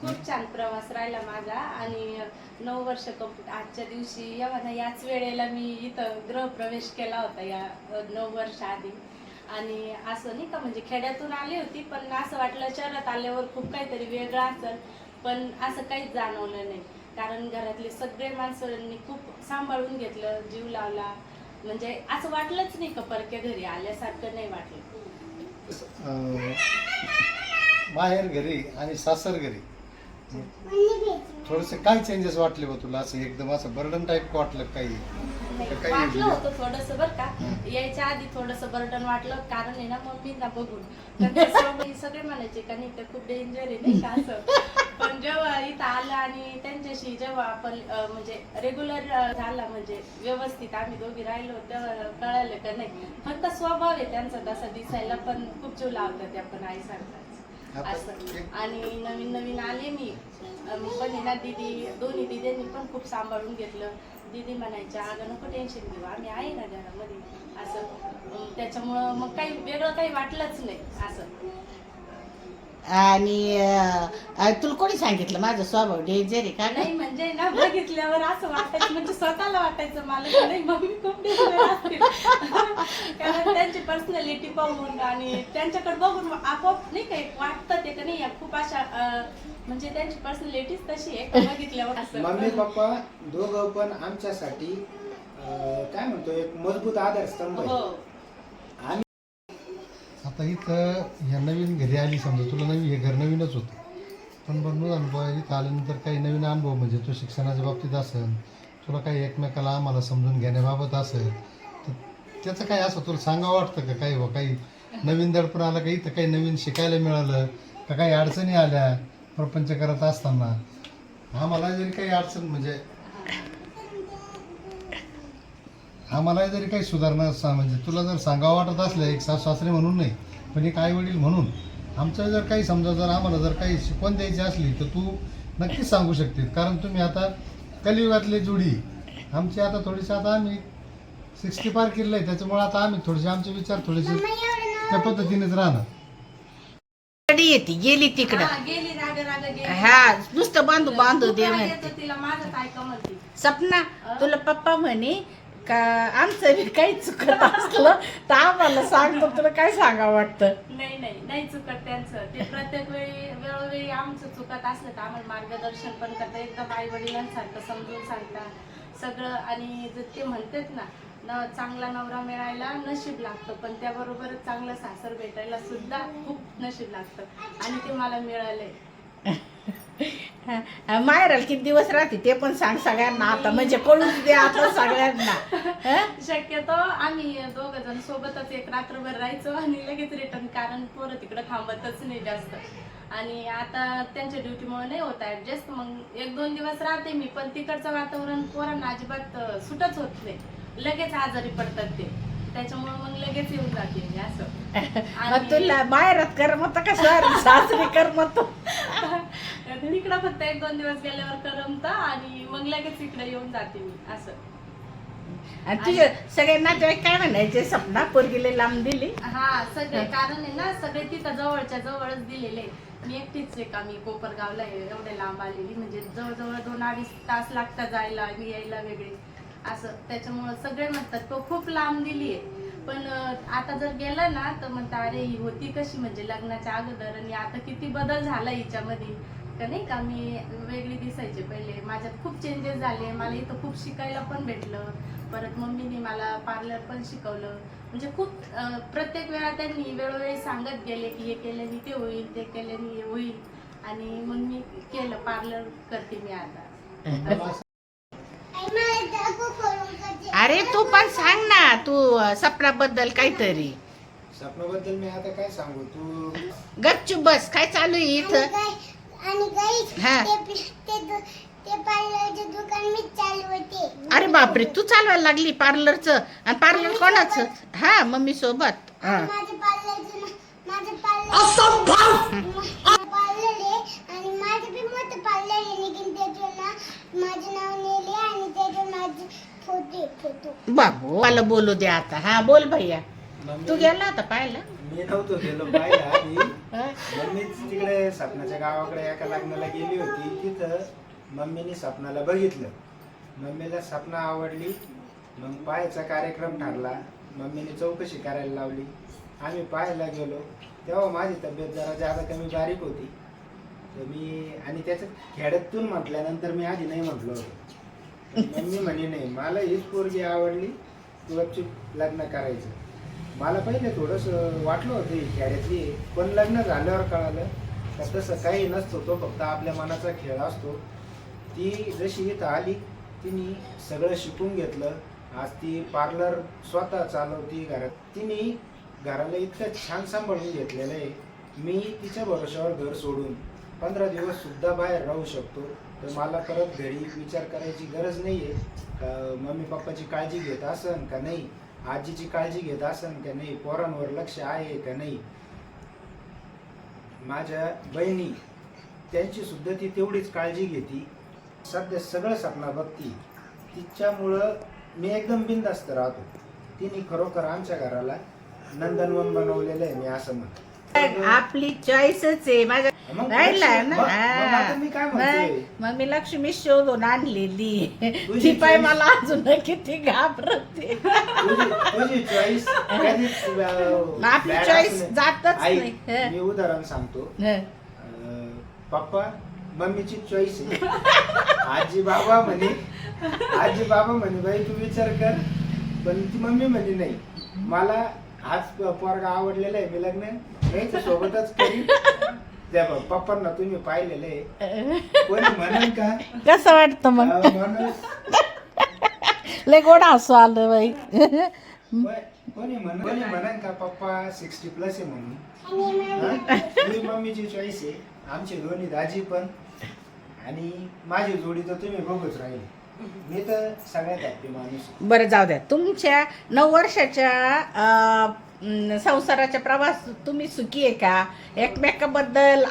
खूप छान प्रवास राहिला माझा. आणि 9 वर्ष कंप्लीट आजच्या दिवशी जेव्हा ना याच वेळेला मी इथं गृहप्रवेश केला होता या 9 वर्ष आधी. आणि असं नाही का म्हणजे खेड्यातून आली होती पण असं वाटलं शहरात आल्यावर खूप काहीतरी वेगळं असेल, पण असं काहीच जाणवलं नाही. कारण घरातले सगळे माणसांनी खूप सांभाळून घेतलं, जीव लावला. म्हणजे असं वाटलंच नाही का परक्या घरी आल्यासारखं नाही वाटलं. माहेर घरी आणि सासर घरी थोडेसे काय चेंजेस वाटले बा तुला? असं एकदम असं बर्डन टाईप वाटलं काही? काही वाटलं होतं थोडस बरं का. यायच्या आधी थोडस बर्डन वाटलं, कारण आहे ना मम्मींना बघून सगळे म्हणायचे का नाही तर खूप डेंजर आहे नाही का असं. पण जेव्हा इथं आलं आणि त्यांच्याशी जेव्हा आपण म्हणजे रेग्युलर झाला म्हणजे व्यवस्थित आम्ही दोघी राहिलो तेव्हा कळालं का नाही फक्त स्वभाव आहे त्यांचा तसा दिसायला, पण खूप जीव लावतात त्या पण आई सांगतात असं. आणि नवीन नवीन आले मी पण आहे ना दीदी दोन्ही दीदींनी पण खूप सांभाळून घेतलं. दीदी म्हणायच्या अगं नको टेन्शन घेऊ आम्ही आहे ना घरामध्ये असं. त्याच्यामुळं मग काही वेगळं काही वाटलंच नाही असं. आणि तुला कोणी सांगितलं माझा स्वभाव डेंजर आहे का? नाही म्हणजे ना बघितल्यावर असं वाटायचं म्हणजे स्वतःला वाटायचं मला की नाही मम्मी खूप डेंजर असतील. कारण त्यांची पर्सनॅलिटी पाहून आणि त्यांच्याकडे बघून आपोआप नाही काही वाटतं ते का नाही खूप अशा म्हणजे त्यांची पर्सनॅलिटीच तशी आहे बघितल्यावर असं. मम्मी पप्पा दोघं पण आमच्यासाठी काय म्हणतो एक मजबूत आधारस्तंभ आहे. हो. आता इथं ह्या नवीन घरी आली समजा, तुला नवीन हे घर नवीनच होतं, पण बनून अनुभव इथं आल्यानंतर काही नवीन अनुभव म्हणजे तो शिक्षणाच्या बाबतीत असेल, तुला काही एकमेकाला आम्हाला समजून घेण्याबाबत असेल तर त्याचं काय असं तुला सांगावं वाटतं का काही? काही नवीन दडपण आलं का इथं काही नवीन शिकायला मिळालं का? काही अडचणी आल्या प्रपंच करत असताना? आम्हाला जरी काही अडचण म्हणजे आम्हाला जरी काही सुधारणा म्हणजे तुला जर सांगावं वाटत असलं एक सासरे म्हणून नाही पण एक आई वडील म्हणून आमचं जर काही समजा जर आम्हाला जर काही शिकवण द्यायची असली तर तू नक्कीच सांगू शकते. कारण तुम्ही आता कलियुगातली जोडी आमची आता थोडीशी आता आम्ही 60 पार केलेलं आहे, त्याच्यामुळे आता आम्ही थोडेसे आमचे विचार थोडेसे त्या पद्धतीनेच राहणार. येते गेली तिकडं. हा, गेली राग राग गेली. हा नुसतं बांधू दे खूप राग म्हणते. येतो तिला माझंच ऐका म्हणते. सपना तुला पप्पा म्हणे का आमचं बी काही चुकत असलं तर आम्हाला सांगतो. तुला काय सांगावं वाटतं? नाही नाही नाही चुकत त्यांचं. ते प्रत्येक वेळी वेळोवेळी आमचं चुकत असलं तर आम्हाला मार्गदर्शन पण करतात, एकदम आई वडिलांसारखं समजून सांगतात सगळं. आणि ते म्हणतात ना चांगला नवरा मिळायला नशीब लागतं, पण त्याबरोबरच चांगलं सासर भेटायला सुद्धा खूप नशीब लागतं आणि ते मला मिळालंय. माहेराला किती दिवस राहते ते पण सांग सगळ्यांना आता, म्हणजे कळून दे आता सगळ्यांना. शक्यतो आम्ही दोघं जण सोबतच एक रात्रभर राहायचो आणि लगेच रिटर्न, कारण पोरं तिकडं थांबतच नाही जास्त. आणि आता त्यांच्या ड्युटीमुळे नाही होत ऍडजस्ट, मग 1-2 दिवस राहते मी, पण तिकडचं वातावरण पोरांना अजिबात सुटच होत नाही, लगेच आजारी पडतात ते. त्याच्यामुळे मग लगेच येऊन जाते मी असं. मग तुला माहेरात करमत का सासरी करमत? तिकडं फक्त 1-2 दिवस गेल्यावर करमत आणि मग लगेच इकडे येऊन जाते मी असं. आणि तुझे सगळे नातेवाईक काय म्हणायचे सपना पोरगीले लांब दिली. हा सगळे कारण आहे ना सगळे तिथं जवळच्या जवळच दिलेले. मी एकटीच आहे का मी कोपरगावला आहे एवढे लांब आलेली म्हणजे जवळजवळ 2-2.5 तास लागतात जायला आणि यायला वेगळे असं. त्याच्यामुळं सगळे म्हणतात तो खूप लांब दिली आहे. पण आता जर गेलं ना तर म्हणतात अरे ही होती कशी म्हणजे लग्नाच्या अगोदर आणि आता किती बदल झाला हिच्यामध्ये का नाही का. मी वेगळी दिसायचे पहिले, माझ्यात खूप चेंजेस झाले. मला इथं खूप शिकायला पण भेटलं. परत मम्मीने मला पार्लर पण शिकवलं. म्हणजे खूप प्रत्येक वेळा त्यांनी वेळोवेळी सांगत गेले की हे केल्याने ते होईल, ते केल्याने हे होईल. आणि मग मी केलं, पार्लर करते मी आता. आई मला दाखव करून करते. अरे तू पण सांग ना तू सपनाबद्दल काहीतरी. स्वप्नाबद्दल मी आता काय सांगू, तू गपचूप बस. काय चालू आहे इथं? आणि गाईस हा. ते पार्लरचे दुकान मी चालवते. अरे बापरे, तू चालवायला लागली पार्लरचं? आणि पार्लर कोणाचं? हा मम्मी सोबत. हा. माझं पार्लर आहे आणि माझं बी मोठं पार्लर आहे. लेकिन त्याचं ना माझं नाव नेले आणि त्याचं माझे फोटो. बाबू मला बोलू दे आता. हा बोल भैया. मम्मी- तू गेला होता पाहिला? मी नव्हतो गेलो पाहिला आधी. हा? मम्मीच तिकडे सपनाच्या गावाकडे एका लग्नाला गेली होती. तिथं मम्मीने सपनाला बघितलं. मम्मीला सपना आवडली. मग पाहायचा कार्यक्रम ठरला. मम्मीने चौकशी करायला लावली. आम्ही पाहायला गेलो तेव्हा माझी तब्येत जरा जादा कमी बारीक होती. तर मी आणि त्याचं खेड्यातून म्हटल्यानंतर मी आधी नाही म्हटलो होतो. मम्मी म्हणे नाही मला हीच पोरगी आवडली, तू गपचूप लग्न करायचं. मला पहिले थोडंसं वाटलं होतं ही खेड्यातली आहे. पण लग्न झाल्यावर कळालं का तसं काही नसतो, तो फक्त आपल्या मनाचा खेळ असतो. ती जशी इथं आली तिने सगळं शिकून घेतलं. आज ती पार्लर स्वतः चालवती घरात. तिने घराला इतकं छान सांभाळून घेतलेलं आहे. मी तिच्या भरोश्यावर घर सोडून 15 दिवस सुद्धा बाहेर राहू शकतो. तर मला परत घरी विचार करायची गरज नाही आहे का मम्मी पप्पाची काळजी घेत असन का नाही, आजीची काळजी घेत असन का नाही, पोरांवर लक्ष आहे का नाही. माझ्या बहिणी त्यांची सुद्धा ती तेवढीच काळजी घेते. सध्या सगळं सपना बघती. तिच्यामुळं मी एकदम बिनधास्त राहतो. तिने खरोखर आमच्या घराला नंदनवन बनवलेलं आहे. मी असं म्हणतो आपली चॉईसच आहे. माझ्या मग राहिला ना. मग आता मी काय म्हणतोय? मग मी लक्ष्मी शोधून आणलेली. तुझी ती पाय choice- मला अजून किती घाबरते. तुझी चॉईस आपली चॉईस जातच नाही. हं. मी उदाहरण सांगतो. हं. पप्पा मम्मीची चॉईस आहे. आजी बाबा म्हणे बाई तू विचार कर. पण ती मम्मी म्हणे नाही मला हाच पोरगा आवडलेला आहे, मी लग्न यायचं सोबतच करीन. त्या पप्पांना तुम्ही पाहिलेलं आहे. कोणी म्हणेल का कसं वाटतं मग? म्हणून लय गोड हसू आलं बाई. कोणी म्हणेल का पप्पा 60+ आहे म्हणून. हा? ही मम्मीची चॉईस आहे. आमची दोन्ही दाजी पण आणि माझी जोडी तर तुम्ही बघूच राहिले. मी तर सगळ्यात हॅपी माणूस. बरं जाऊ द्या. तुमच्या 9 वर्षाच्या संसाराच्या प्रवास तुम्ही सुखी आहे का? एकमेकाबद्दल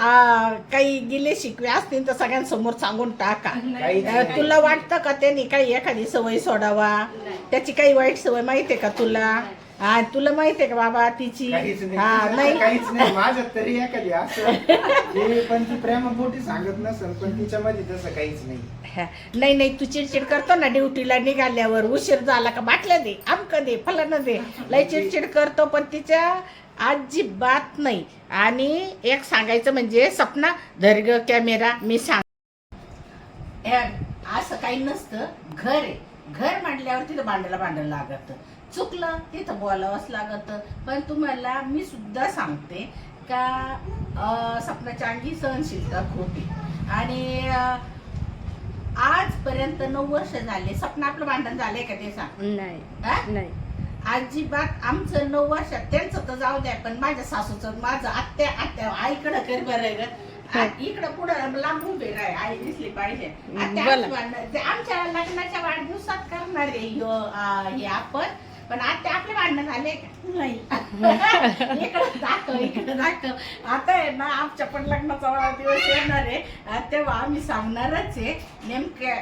काही गिले शिकवे असतील तर सगळ्यांसमोर सांगून टाका. काहीच नाही. तुला वाटतं का त्यांनी काही एखादी सवय सोडावा? त्याची काही वाईट सवय माहितीये का तुला? तुला माहितीये का बाबा तिची? काहीच हा नाही. काहीच नाही माझ्यात तरी एखादी असं ते पण ती प्रेमापोटी सांगत नसेल. पण तिच्यामध्ये तसं काहीच नाही. नाही तू चिडचिड करतो ना ड्युटीला निघाल्यावर. उशीर झाला का बाटल्या दे, आमकं दे, फलानं दे. लय चिडचिड करतो. पण तिच्या अजिबात नाही. आणि एक सांगायचं म्हणजे सपना दर्ग कॅमेरा मी सांग असं काही नसतं. घर आहे. घर म्हटल्यावर तिथं भांडायला लागत. चुकलं तिथं बोलावंच लागत. पण तुम्हाला मी सुद्धा सांगते का सपनाच्या अंगी सहनशीलता खूप आहे. आणि आजपर्यंत 9 वर्ष झाले. सपना आपलं भांडण झालंय का ते सांग? नाही हा? नाही. अजिबात. आमचं 9 वर्षात त्यांचं तर जाऊ द्या. पण माझ्या सासूचं माझं आत्या आईकडं कर बरं ग. इकडं पुढं लांब उभे राह. आई दिसली पाहिजे. आत्या बोला. आमच्या लग्नाच्या वाढदिवसात करणार आहे हे आपण. पण आता आपले भांडणं झाले का नाही. इकडे दाखव आता आहे ना आमच्या पण लग्नाचा वाढदिवस येणार आहे तेव्हा आम्ही सांगणारच आहे नेमक्या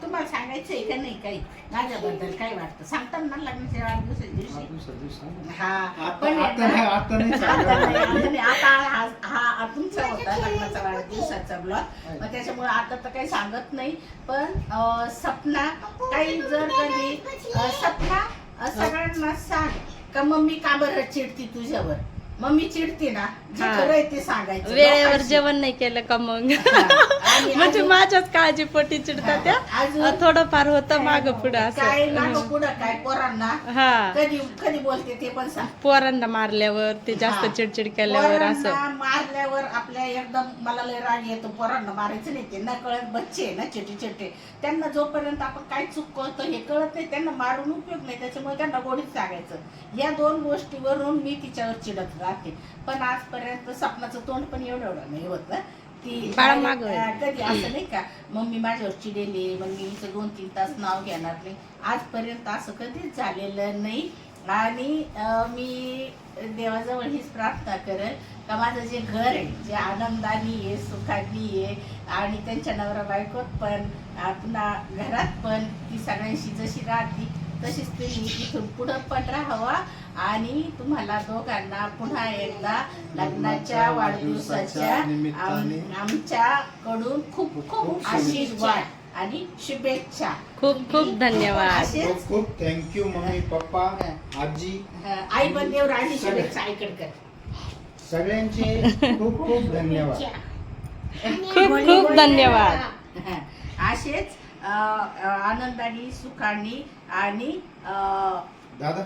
तुम्हाला सांगायचं आहे का नाही काही माझ्याबद्दल काय वाटतं सांगतात ना लग्नाच्या वाढदिवसाच्या दिवशी हा पण आहे ना, आता नाही आता सांगणार. नाही, आता नाही. आता हा तुमचा होता लग्नाचा वाढदिवसाचा ब्लॉग मग त्याच्यामुळे आता तर काही सांगत नाही पण सपना काही जर कधी सपना सगळ्यांना सांग का मम्मी का बरं चिडती तुझ्यावर मम्मी चिडते ना जे हा. खरं आहे ते सांगायचं वेळेवर लोकांशी. जेवण नाही केलं का मग हा. आणि म्हणजे अजून- माझ्याच काळजीपोटी चिडतात त्या अजून- थोडंफार होतं माग पुढं काय मागं असं पुढं काय पोरांना हा कधी कधी बोलते ते पण सांग पोरांना मारल्यावर ते जास्त हा. चिडचिड केल्यावर असं पोरांना मारल्यावर आपल्या एकदम मला लय राग येतो पोरांना मारायचं नाही ते न कळत बच्चे आहे ना छोटे छोटे त्यांना जोपर्यंत आपण काय चूक करतो हे कळत नाही त्यांना मारून उपयोग नाही त्याच्यामुळे त्यांना गोडीत सांगायचं या दोन गोष्टीवरून मी तिच्यावर चिडत राहते पण आजपर्यंत स्वप्नाचं तोंड पण एवढं नाही होत ना ती बाळा मागं आहे. कधी असं नाही का मम्मी माझ्यावर चिडेली मग मी हिचं 2-3 तास नाव घेणार नाही आजपर्यंत असं कधीच झालेलं नाही आणि मी देवाजवळ हीच प्रार्थना करेल का माझं जे घर आहे जे आनंदानी आहे सुखानी आहे आणि त्यांच्या नवरा बायकोत पण पुन्हा घरात पण ती सगळ्यांशी जशी राहती तशीच तुम्ही इथून पुढं पण राहावा आणि तुम्हाला दोघांना पुन्हा एकदा लग्नाच्या वाढदिवसाच्या आमच्याकडून खूप खूप आशीर्वाद आणि शुभेच्छा खूप खूप धन्यवाद असेच खूप खूप थँक्यू मम्मी पप्पा आजी आई पण देव राणी शुभेच्छा ऐकड कर सगळ्यांचे खूप खूप धन्यवाद खूप खूप धन्यवाद असेच आनंदाने सुखाने आणि दादा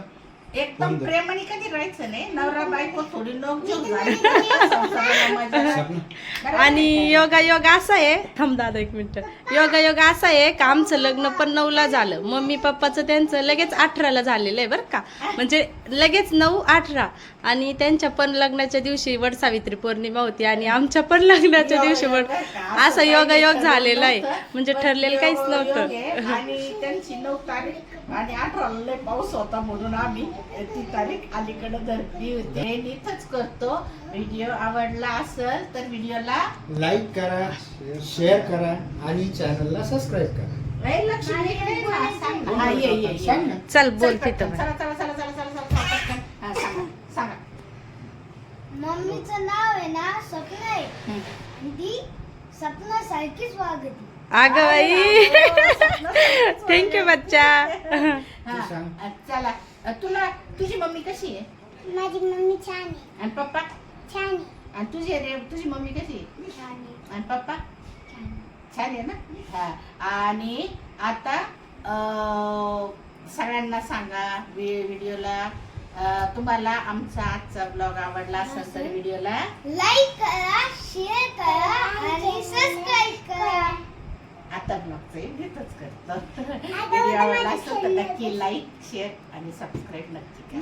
एकदम बंद. प्रेमाने कधी राहायचं नाही नवरा बायको थोडी लोक जोक झाली संसाराला मजा. सपना आणि योगायोग असा आहे थांब दादा एक मिनिट योगायोग असा आहे का आमचं लग्न पण 9ला झालं मम्मी पप्पाचं त्यांचं लगेच 18ला झालेलं आहे बरं का म्हणजे लगेच 9-18 आणि त्यांच्या पण लग्नाच्या दिवशी वटसावित्री पौर्णिमा होती आणि आमच्या पण लग्नाच्या दिवशी असं योगायोग झालेला आहे म्हणजे ठरलेलं काहीच नव्हतं आणि त्यांची 9 तारीख आणि 18ला लय पाऊस होता म्हणून आम्ही ती तारीख अलीकडे धरली होती हे इथंच करतो व्हिडिओ आवडला असेल तर व्हिडिओला लाईक करा शेअर करा आणि चॅनलला सबस्क्राईब करा लक्ष्मी इकडे ये ना, सांग ना. हा, ये. सांग ना. चल चल, बोल पटकन. तिथं चला, पटकन. हा, सांगा मम्मीचं नाव आहे ना सपना आहे हम्म. आणि ती सपना सारखीच वागते अगं बाई थँक्यू बच्चा हा, सांग. चला तुला तुझी मम्मी कशी आहे माझी मम्मी छान आहे आणि पप्पा छान आहे आणि तुझी मम्मी कशी आहे छान आहे आणि पप्पा छान आहे. छान आहे ना हा आणि आता सगळ्यांना सांगा व्हिडिओला तुम्हाला आमचा आजचा ब्लॉग आवडला असेल तर व्हिडिओला लाईक करा शेअर करा आणि सबस्क्राईब करा आता ब्लॉगचं इथंच करतो व्हिडिओ आवडला असेल तर नक्की लाईक शेअर आणि सबस्क्राईब नक्की करा